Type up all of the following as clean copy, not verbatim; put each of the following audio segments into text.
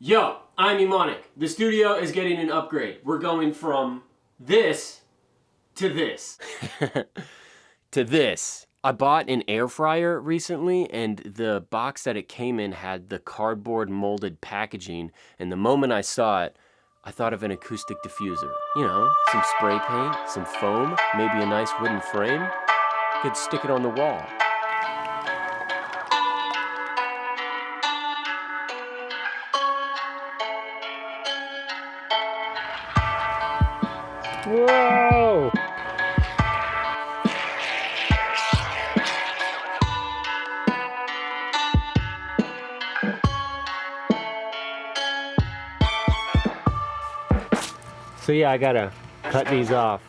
Yo, I'm Emonic. The studio is getting an upgrade. We're going from this to this. To this. I bought an air fryer recently, and the box that it came in had the cardboard molded packaging, and the moment I saw it, I thought of an acoustic diffuser. You know, some spray paint, some foam, maybe a nice wooden frame. Could stick it on the wall. Whoa! So yeah, I gotta cut these off.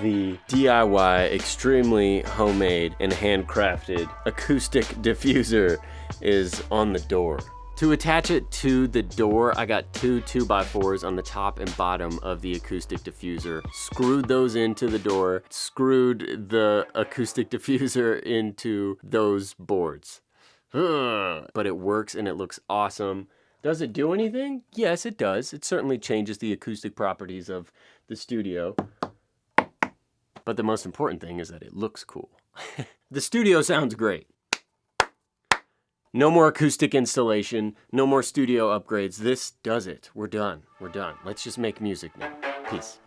The DIY, extremely homemade and handcrafted acoustic diffuser is on the door. To attach it to the door, I got two 2x4s on the top and bottom of the acoustic diffuser, screwed those into the door, screwed the acoustic diffuser into those boards. But it works and it looks awesome. Does it do anything? Yes, it does. It certainly changes the acoustic properties of the studio. But the most important thing is that it looks cool. The studio sounds great. No more acoustic installation, no more studio upgrades. This does it. We're done. We're done. Let's just make music now. Peace.